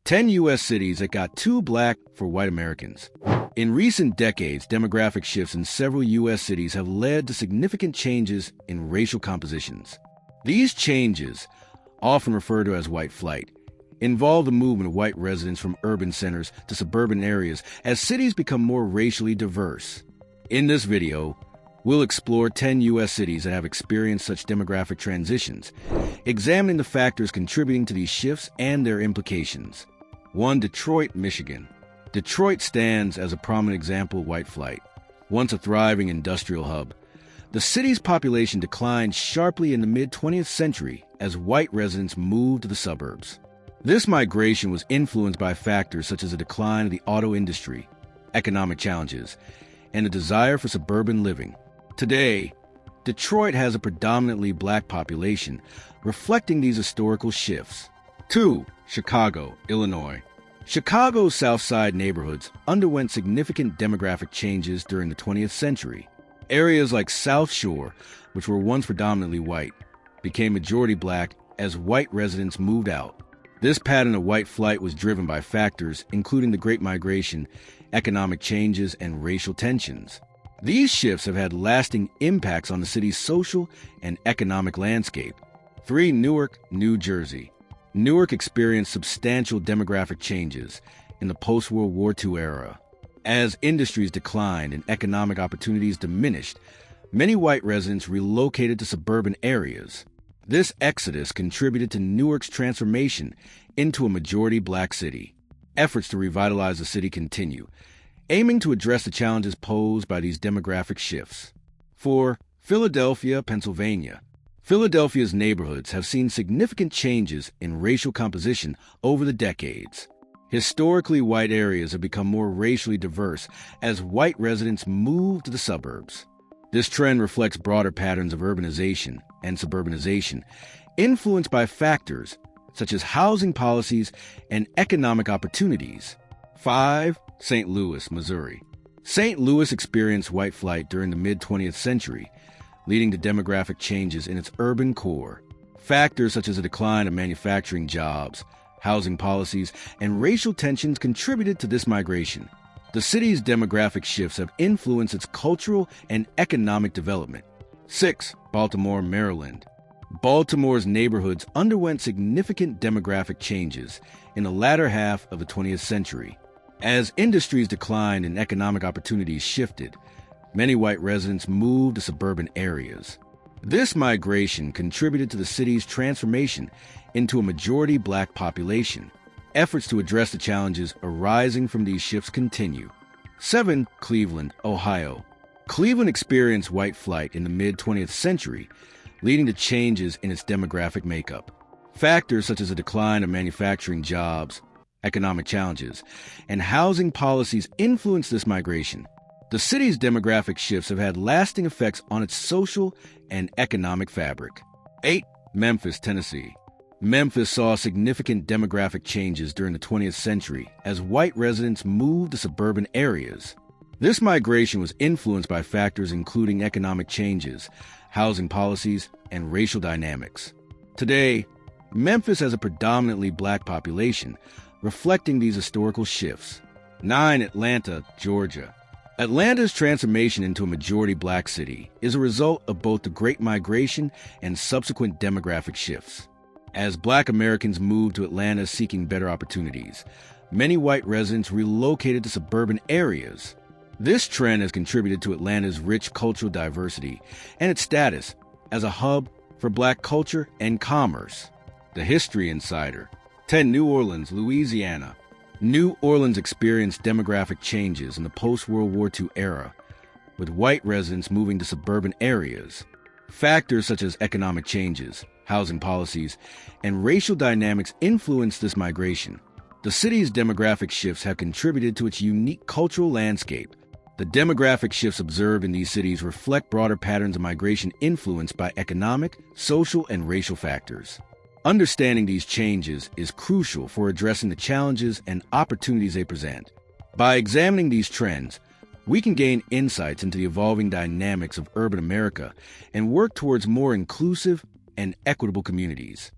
10 U.S. cities that got too black for white Americans. In recent decades, demographic shifts in several U.S. cities have led to significant changes in racial compositions. These changes, often referred to as white flight, involve the movement of white residents from urban centers to suburban areas as cities become more racially diverse. In this video, we'll explore 10 U.S. cities that have experienced such demographic transitions, examining the factors contributing to these shifts and their implications. 1. Detroit, Michigan. Detroit stands as a prominent example of white flight. Once a thriving industrial hub, the city's population declined sharply in the mid-20th century as white residents moved to the suburbs. This migration was influenced by factors such as a decline of the auto industry, economic challenges, and a desire for suburban living. Today, Detroit has a predominantly black population, reflecting these historical shifts. 2. Chicago, Illinois. Chicago's South Side neighborhoods underwent significant demographic changes during the 20th century. Areas like South Shore, which were once predominantly white, became majority black as white residents moved out. This pattern of white flight was driven by factors including the Great Migration, economic changes, and racial tensions. These shifts have had lasting impacts on the city's social and economic landscape. 3. Newark, New Jersey. Newark experienced substantial demographic changes in the post-World War II era. As industries declined and economic opportunities diminished, many white residents relocated to suburban areas. This exodus contributed to Newark's transformation into a majority black city. Efforts to revitalize the city continue, aiming to address the challenges posed by these demographic shifts. 4. Philadelphia, Pennsylvania. Philadelphia's neighborhoods have seen significant changes in racial composition over the decades. Historically white areas have become more racially diverse as white residents move to the suburbs. This trend reflects broader patterns of urbanization and suburbanization, influenced by factors such as housing policies and economic opportunities. 5. St. Louis, Missouri. St. Louis experienced white flight during the mid-20th century, leading to demographic changes in its urban core. Factors such as a decline of manufacturing jobs, housing policies, and racial tensions contributed to this migration. The city's demographic shifts have influenced its cultural and economic development. 6. Baltimore, Maryland. Baltimore's neighborhoods underwent significant demographic changes in the latter half of the 20th century. As industries declined and economic opportunities shifted, many white residents moved to suburban areas. This migration contributed to the city's transformation into a majority black population. Efforts to address the challenges arising from these shifts continue. 7. Cleveland, Ohio. Cleveland experienced white flight in the mid-20th century, leading to changes in its demographic makeup. Factors such as a decline of manufacturing jobs, economic challenges, and housing policies influenced this migration. The city's demographic shifts have had lasting effects on its social and economic fabric. 8. Memphis, Tennessee. Memphis saw significant demographic changes during the 20th century as white residents moved to suburban areas. This migration was influenced by factors including economic changes, housing policies, and racial dynamics. Today, Memphis has a predominantly black population, reflecting these historical shifts. 9. Atlanta, Georgia. Atlanta's transformation into a majority black city is a result of both the Great Migration and subsequent demographic shifts. As black Americans moved to Atlanta seeking better opportunities, many white residents relocated to suburban areas. This trend has contributed to Atlanta's rich cultural diversity and its status as a hub for black culture and commerce. The History Insider. 10. New Orleans, Louisiana. New Orleans experienced demographic changes in the post-World War II era, with white residents moving to suburban areas. Factors such as economic changes, housing policies, and racial dynamics influenced this migration. The city's demographic shifts have contributed to its unique cultural landscape. The demographic shifts observed in these cities reflect broader patterns of migration influenced by economic, social, and racial factors. Understanding these changes is crucial for addressing the challenges and opportunities they present. By examining these trends, we can gain insights into the evolving dynamics of urban America and work towards more inclusive and equitable communities.